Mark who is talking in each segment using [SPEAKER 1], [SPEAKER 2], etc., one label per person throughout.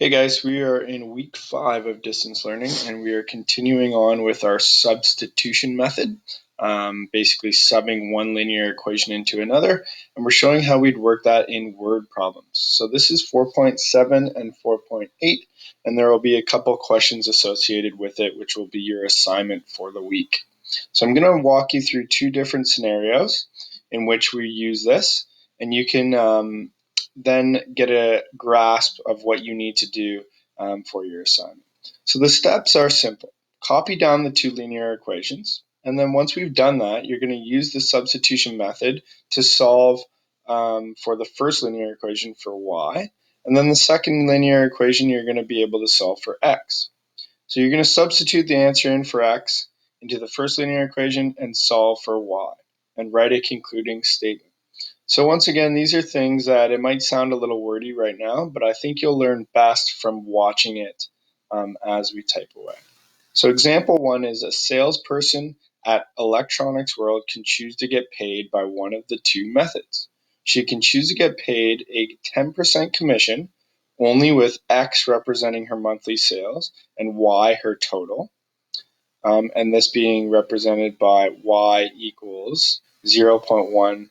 [SPEAKER 1] Hey guys, we are in week 5 of distance learning and we are continuing on with our substitution method, basically subbing one linear equation into another, and we're showing how we'd work that in word problems. So this is 4.7 and 4.8, and there will be a couple questions associated with it, which will be your assignment for the week. So I'm going to walk you through two different scenarios in which we use this, and you can then get a grasp of what you need to do for your assignment. So the steps are simple. Copy down the two linear equations, and then once we've done that, you're going to use the substitution method to solve for the first linear equation for y, and then the second linear equation you're going to be able to solve for x. So you're going to substitute the answer in for x into the first linear equation and solve for y, and write a concluding statement. So once again, these are things that it might sound a little wordy right now, but I think you'll learn best from watching it as we type away. So example 1 is a salesperson at Electronics World can choose to get paid by one of the two methods. She can choose to get paid a 10% commission, only with X representing her monthly sales and Y her total, and this being represented by Y equals 0.10x,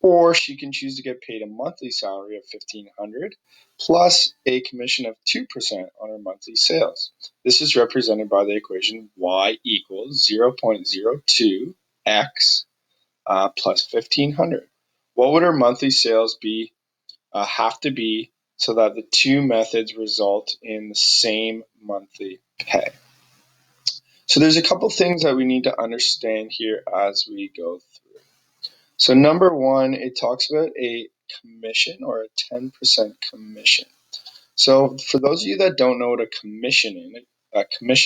[SPEAKER 1] or she can choose to get paid a monthly salary of $1,500 plus a commission of 2% on her monthly sales. This is represented by the equation y equals 0.02x plus 1,500. What would her monthly sales have to be so that the two methods result in the same monthly pay? So there's a couple things that we need to understand here as we go through. So number one, it talks about a commission or a 10% commission. So for those of you that don't know what a commission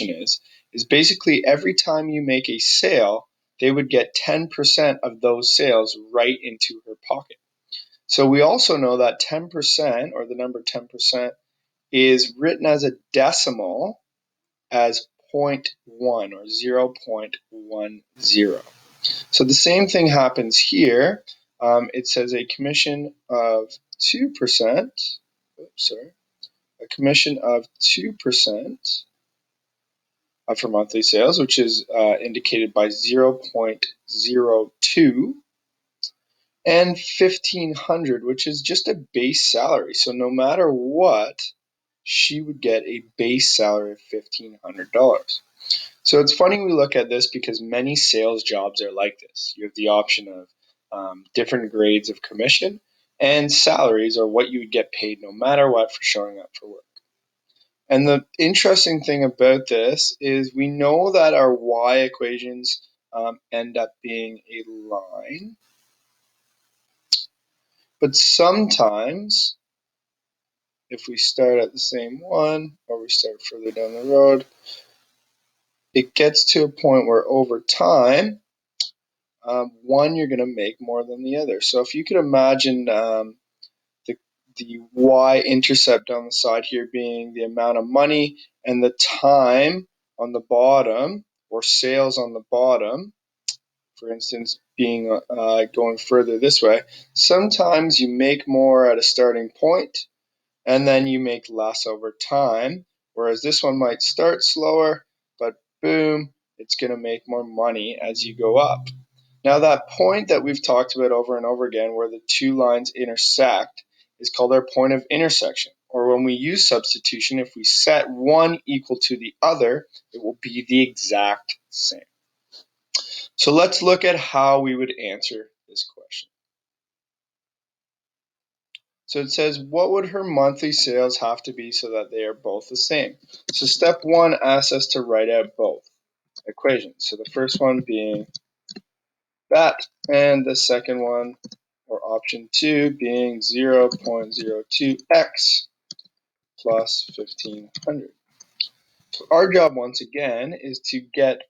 [SPEAKER 1] is basically every time you make a sale, they would get 10% of those sales right into her pocket. So we also know that 10% or the number 10% is written as a decimal as 0.1 or 0.10. So the same thing happens here. It says a commission of 2%, a commission of 2% of her monthly sales, which is indicated by 0.02, and 1,500, which is just a base salary. So no matter what, she would get a base salary of $1,500. So it's funny we look at this because many sales jobs are like this. You have the option of different grades of commission, and salaries are what you would get paid no matter what for showing up for work. And the interesting thing about this is we know that our y equations end up being a line, but sometimes if we start at the same one or we start further down the road, it gets to a point where over time, one you're going to make more than the other. So if you could imagine the y-intercept on the side here being the amount of money and the time on the bottom, or sales on the bottom, for instance, being going further this way, sometimes you make more at a starting point and then you make less over time, whereas this one might start slower, but boom, it's going to make more money as you go up. Now that point that we've talked about over and over again where the two lines intersect is called our point of intersection. Or when we use substitution, if we set one equal to the other, it will be the exact same. So let's look at how we would answer this question. So it says, what would her monthly sales have to be so that they are both the same? So step 1 asks us to write out both equations. So the first one being that, and the second one, or option 2, being 0.02x plus 1,500. So our job, once again, is to get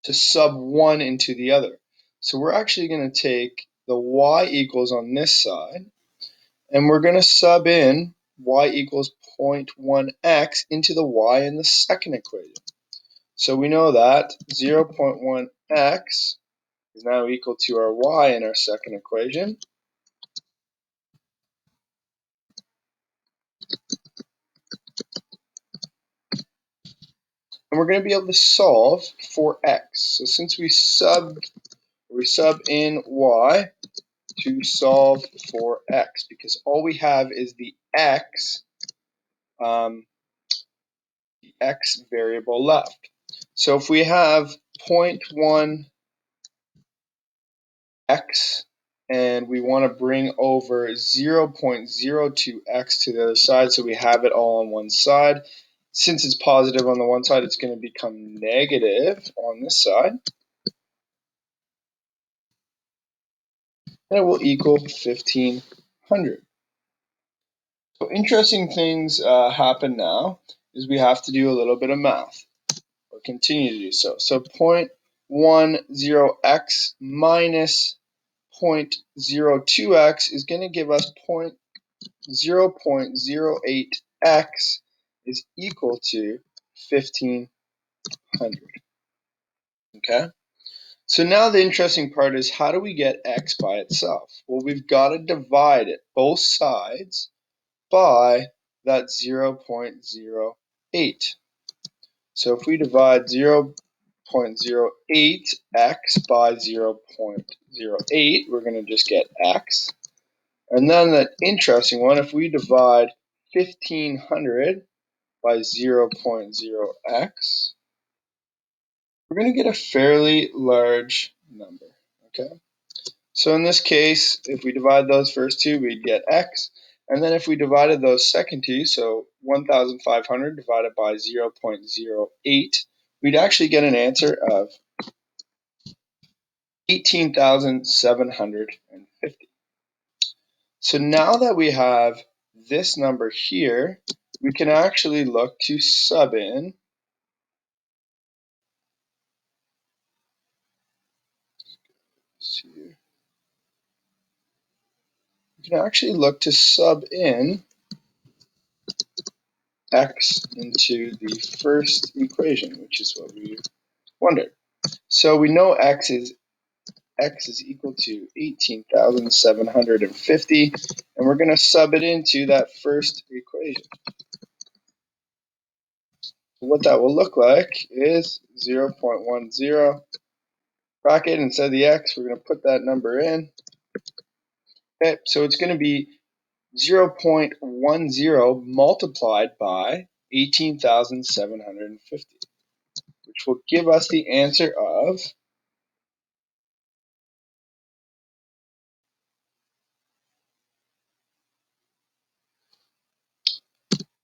[SPEAKER 1] to sub one into the other. So we're actually going to take the y equals on this side, and we're going to sub in y equals 0.1x into the y in the second equation. So we know that 0.1x is now equal to our y in our second equation. And we're going to be able to solve for x. So since we sub in y to solve for x, because all we have is the x variable left. So if we have 0.1 x and we want to bring over 0.02 x to the other side, so we have it all on one side. Since it's positive on the one side, it's going to become negative on this side. And it will equal 1500. So interesting things happen now is we have to do a little bit of math, or continue to do so. So 0.10x minus 0.02x is going to give us 0.08x is equal to 1500. Okay? So now the interesting part is, how do we get x by itself? Well, we've got to divide it, both sides, by that 0.08. So if we divide 0.08x by 0.08, we're going to just get x. And then that interesting one, if we divide 1500 by 0.0x, we're going to get a fairly large number. Okay. So in this case, if we divide those first two, we'd get x. And then if we divided those second two, so 1,500 divided by 0.08, we'd actually get an answer of 18,750. So now that we have this number here, we can actually look to sub in x into the first equation, which is what we wondered. So we know x is equal to 18,750, and we're going to sub it into that first equation. What that will look like is 0.10 bracket. Instead of the x, we're going to put that number in. Okay, so it's going to be 0.10 multiplied by 18,750, which will give us the answer of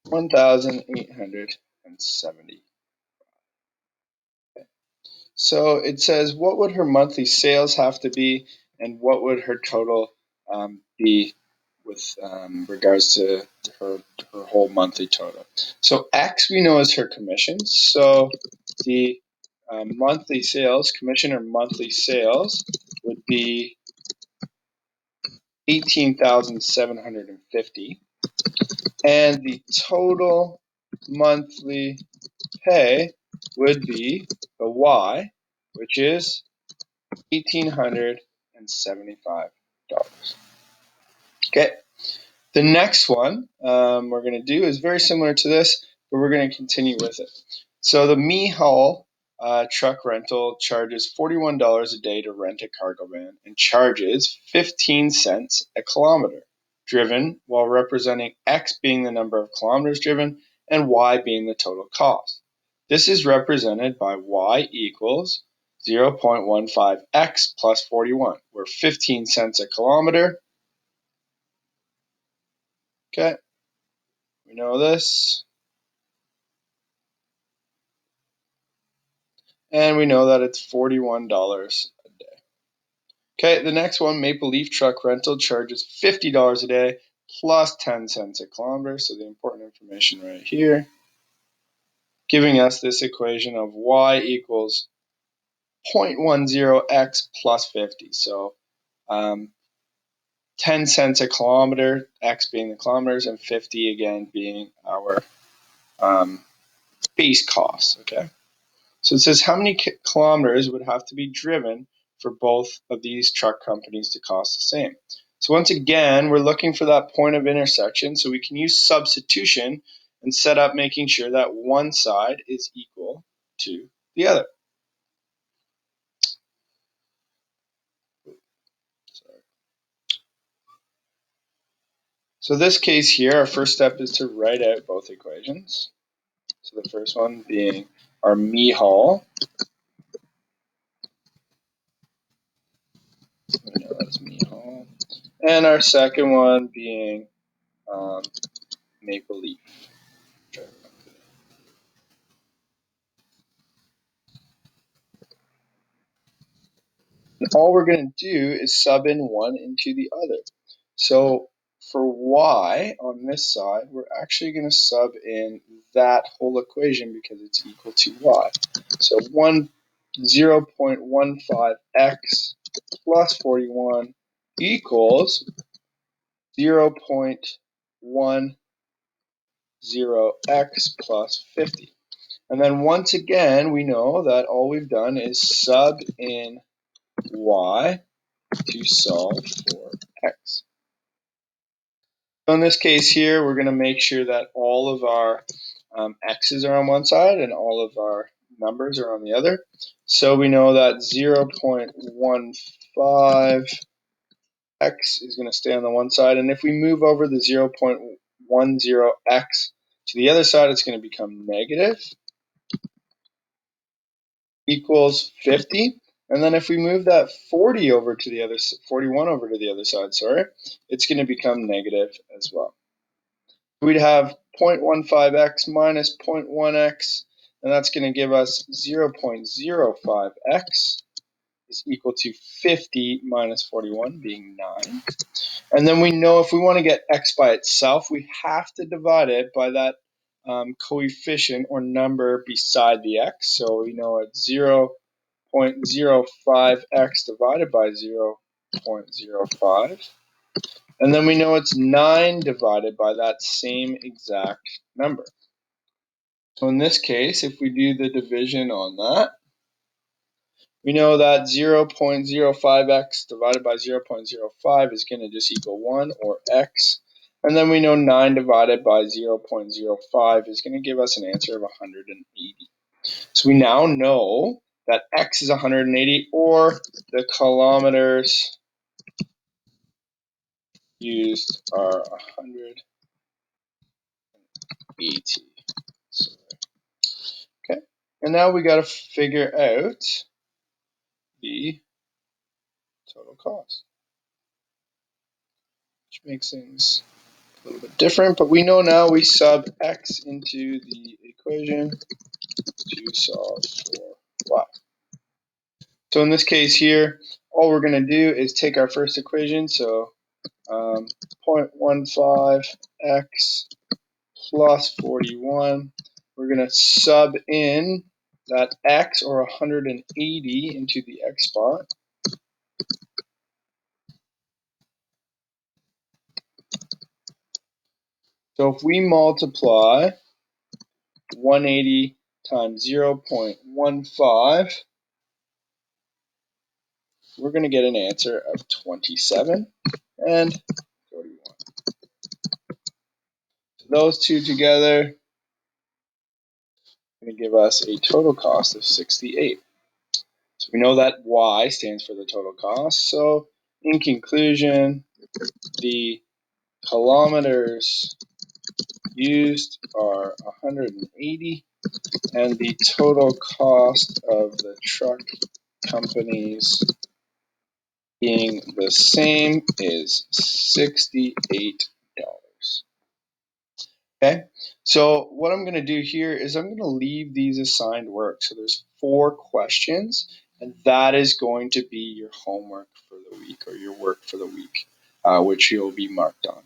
[SPEAKER 1] 1,870. So it says, what would her monthly sales have to be, and what would her total be with regards to her whole monthly total? So X we know is her commission. So the monthly sales, commission or monthly sales, would be 18,750, and the total monthly pay would be the Y, which is $1,875. Okay, the next one we're going to do is very similar to this, but we're going to continue with it. So the Mihal truck rental charges $41 a day to rent a cargo van and charges 15 cents a kilometer driven, while representing X being the number of kilometers driven and Y being the total cost. This is represented by Y equals 0.15x plus 41, where 15 cents a kilometer. Okay, we know this. And we know that it's $41 a day. Okay, the next one, Maple Leaf Truck Rental, charges $50 a day plus 10 cents a kilometer. So the important information right here, giving us this equation of Y equals 0.10x plus 50. So 10 cents a kilometer, X being the kilometers, and 50 again being our base cost. Okay. So it says how many kilometers would have to be driven for both of these truck companies to cost the same. So once again, we're looking for that point of intersection, so we can use substitution and set up making sure that one side is equal to the other. So this case here, our first step is to write out both equations. So the first one being our Mihal. We know that's Mihal. And our second one being Maple Leaf. And all we're going to do is sub in one into the other. So for y on this side, we're actually going to sub in that whole equation because it's equal to y. So 0.15x plus 41 equals 0.10x plus 50. And then once again, we know that all we've done is sub in y to solve for x. So in this case here, we're going to make sure that all of our x's are on one side and all of our numbers are on the other. So we know that 0.15x is going to stay on the one side. And if we move over the 0.10x to the other side, it's going to become negative equals 50. And then if we move that 41 over to the other side, it's going to become negative as well. We'd have 0.15x minus 0.1x, and that's going to give us 0.05x is equal to 50 minus 41 being 9. And then we know if we want to get x by itself, we have to divide it by that coefficient or number beside the x. So we know it's 0.05x divided by 0.05. And then we know it's 9 divided by that same exact number. So in this case, if we do the division on that, we know that 0.05x divided by 0.05 is going to just equal 1, or x. And then we know 9 divided by 0.05 is going to give us an answer of 180. So we now know that x is 180, or the kilometers used are 180. Okay, and now we got to figure out the total cost, which makes things a little bit different, but we know now we sub x into the equation to solve for y. So in this case here, all we're going to do is take our first equation, so 0.15x plus 41. We're going to sub in that x, or 180, into the x spot. So if we multiply 180 times 0.15, we're going to get an answer of 27 and 41. So those two together are going to give us a total cost of 68. So we know that y stands for the total cost. So in conclusion, the kilometers used are 180, and the total cost of the truck companies being the same is $68. Okay, so what I'm going to do here is I'm going to leave these assigned work. So there's 4 questions, and that is going to be your homework for the week, or your work for the week, which you'll be marked on.